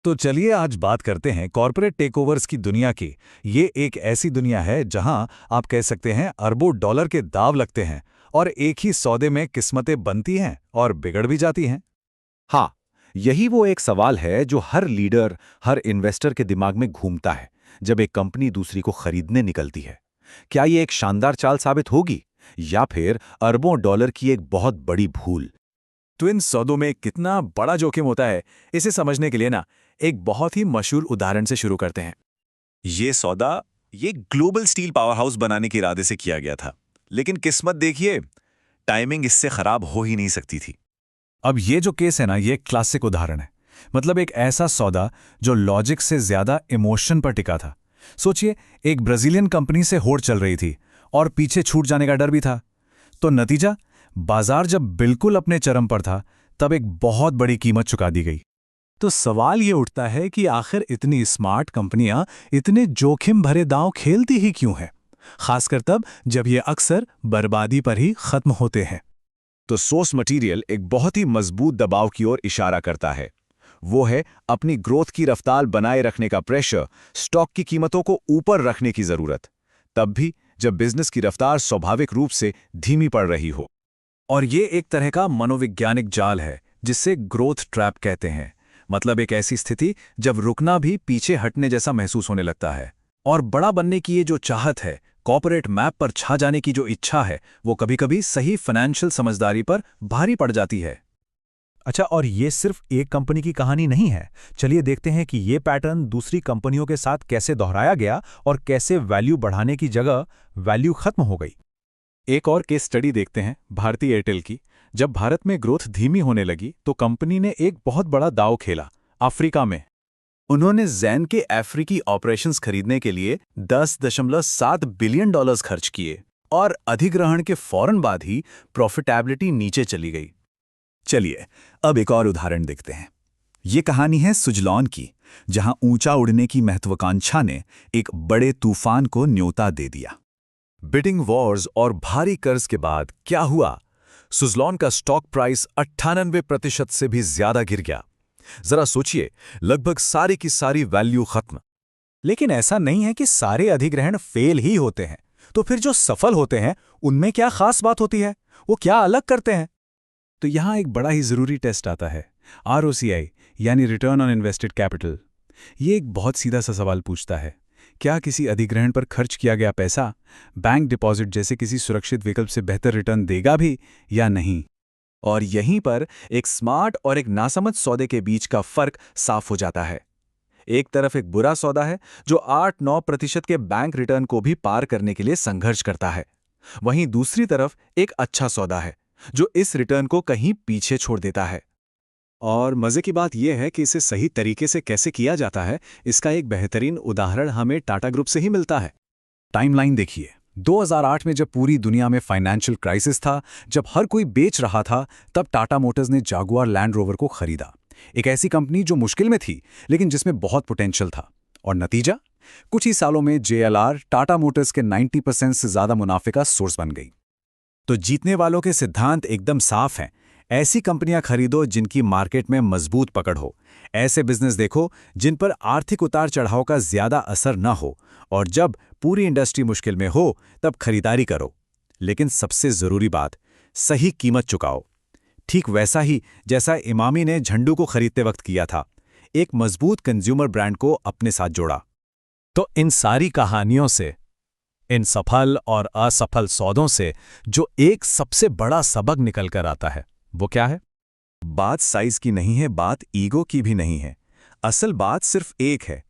तो चलिए आज बात करते हैं कॉर्पोरेट टेकओवर्स की दुनिया की। ये एक ऐसी दुनिया है जहां आप कह सकते हैं अरबों डॉलर के दांव लगते हैं और एक ही सौदे में किस्मतें बनती हैं और बिगड़ भी जाती हैं। हाँ, यही वो एक सवाल है जो हर लीडर, हर इन्वेस्टर के दिमाग में घूमता है जब एक कंपनी दूसरी को खरीदने निकलती है। क्या ये एक शानदार चाल साबित होगी या फिर अरबों डॉलर की एक बहुत बड़ी भूल? तो इन सौदों में कितना बड़ा जोखिम होता है, इसे समझने के लिए ना एक बहुत ही मशहूर उदाहरण से शुरू करते हैं। ये सौदा ये ग्लोबल स्टील पावर हाउस बनाने के इरादे से किया गया था, लेकिन किस्मत देखिए, टाइमिंग इससे खराब हो ही नहीं सकती थी। अब ये जो केस है ना, ये एक क्लासिक उदाहरण है। मतलब एक ऐसा सौदा जो लॉजिक से ज्यादा इमोशन पर टिका था। सोचिए, एक ब्राजीलियन कंपनी से होड़ चल रही थी और पीछे छूट जाने का डर भी था। तो नतीजा, बाजार जब बिल्कुल अपने चरम पर था, तब एक बहुत बड़ी कीमत चुका दी गई। तो सवाल ये उठता है कि आखिर इतनी स्मार्ट कंपनियां इतने जोखिम भरे दांव खेलती ही क्यों हैं, खासकर तब जब ये अक्सर बर्बादी पर ही खत्म होते हैं। तो सोर्स मटेरियल एक बहुत ही मजबूत दबाव की ओर इशारा करता है। वो है अपनी ग्रोथ की रफ्तार बनाए रखने का प्रेशर, स्टॉक की कीमतों को ऊपर रखने की जरूरत, तब भी जब बिजनेस की रफ्तार स्वाभाविक रूप से धीमी पड़ रही हो। और ये एक तरह का मनोवैज्ञानिक जाल है जिसे ग्रोथ ट्रैप कहते हैं। मतलब एक ऐसी स्थिति जब रुकना भी पीछे हटने जैसा महसूस होने लगता है। और बड़ा बनने की ये जो चाहत है, कॉर्पोरेट मैप पर छा जाने की जो इच्छा है, वो कभी-कभी सही फाइनेंशियल समझदारी पर भारी पड़ जाती है। अच्छा, और ये सिर्फ एक कंपनी की कहानी नहीं है। चलिए देखते हैं कि ये पैटर्न दूसरी कंपनियों के साथ कैसे दोहराया गया और कैसे वैल्यू बढ़ाने की जगह वैल्यू खत्म हो गई। एक और केस स्टडी देखते हैं भारतीय एयरटेल की। जब भारत में ग्रोथ धीमी होने लगी तो कंपनी ने एक बहुत बड़ा दांव खेला अफ्रीका में। उन्होंने जैन के अफ्रीकी ऑपरेशंस खरीदने के लिए $10.7 बिलियन खर्च किए और अधिग्रहण के फौरन बाद ही प्रॉफिटेबिलिटी नीचे चली गई। चलिए अब एक और उदाहरण देखते हैं। ये कहानी है सुजलॉन की, जहां ऊंचा उड़ने की महत्वाकांक्षा ने एक बड़े तूफान को न्योता दे दिया। बिडिंग वॉर्स और भारी कर्ज के बाद क्या हुआ? सुजलॉन का स्टॉक प्राइस 98% से भी ज्यादा गिर गया। जरा सोचिए, लगभग सारी की सारी वैल्यू खत्म। लेकिन ऐसा नहीं है कि सारे अधिग्रहण फेल ही होते हैं। तो फिर जो सफल होते हैं उनमें क्या खास बात होती है, वो क्या अलग करते हैं? तो यहां एक बड़ा ही जरूरी टेस्ट आता है, ROCI यानी रिटर्न ऑन इन्वेस्टेड कैपिटल। ये एक बहुत सीधा सा सवाल पूछता है, क्या किसी अधिग्रहण पर खर्च किया गया पैसा बैंक डिपॉजिट जैसे किसी सुरक्षित विकल्प से बेहतर रिटर्न देगा भी या नहीं? और यहीं पर एक स्मार्ट और एक नासमझ सौदे के बीच का फर्क साफ हो जाता है। एक तरफ एक बुरा सौदा है जो 8-9% के बैंक रिटर्न को भी पार करने के लिए संघर्ष करता है। वहीं दूसरी तरफ एक अच्छा सौदा है जो इस रिटर्न को कहीं पीछे छोड़ देता है। और मजे की बात यह है कि इसे सही तरीके से कैसे किया जाता है, इसका एक बेहतरीन उदाहरण हमें टाटा ग्रुप से ही मिलता है। टाइमलाइन देखिए, 2008 में जब पूरी दुनिया में फाइनेंशियल क्राइसिस था, जब हर कोई बेच रहा था, तब टाटा मोटर्स ने जागुआर लैंड रोवर को खरीदा। एक ऐसी कंपनी जो मुश्किल में थी लेकिन जिसमें बहुत पोटेंशियल था। और नतीजा, कुछ ही सालों में JLR टाटा मोटर्स के 90% से ज्यादा मुनाफे का सोर्स बन गई। तो जीतने वालों के सिद्धांत एकदम साफ हैं। ऐसी कंपनियां खरीदो जिनकी मार्केट में मजबूत पकड़ हो। ऐसे बिजनेस देखो जिन पर आर्थिक उतार चढ़ाव का ज्यादा असर न हो। और जब पूरी इंडस्ट्री मुश्किल में हो तब खरीदारी करो। लेकिन सबसे जरूरी बात, सही कीमत चुकाओ। ठीक वैसा ही जैसा इमामी ने झंडू को खरीदते वक्त किया था, एक मजबूत कंज्यूमर ब्रांड को अपने साथ जोड़ा। तो इन सारी कहानियों से, इन सफल और असफल सौदों से जो एक सबसे बड़ा सबक निकल कर आता है, वो क्या है? बात साइज की नहीं है, बात ईगो की भी नहीं है। असल बात सिर्फ एक है,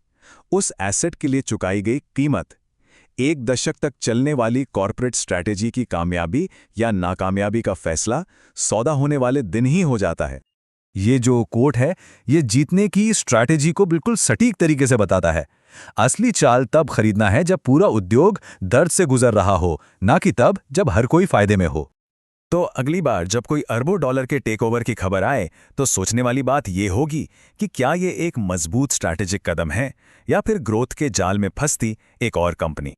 उस एसेट के लिए चुकाई गई कीमत। एक दशक तक चलने वाली कॉर्पोरेट स्ट्रैटेजी की कामयाबी या नाकामयाबी का फैसला सौदा होने वाले दिन ही हो जाता है। ये जो कोट है, ये जीतने की स्ट्रैटेजी को बिल्कुल सटीक तरीके से बताता है। असली चाल तब खरीदना है जब पूरा उद्योग दर्द से गुजर रहा हो, ना कि तब जब हर कोई फायदे में हो। तो अगली बार जब कोई अरबों डॉलर के टेकओवर की खबर आए, तो सोचने वाली बात ये होगी कि क्या ये एक मजबूत स्ट्रैटेजिक कदम है या फिर ग्रोथ के जाल में फंसती एक और कंपनी।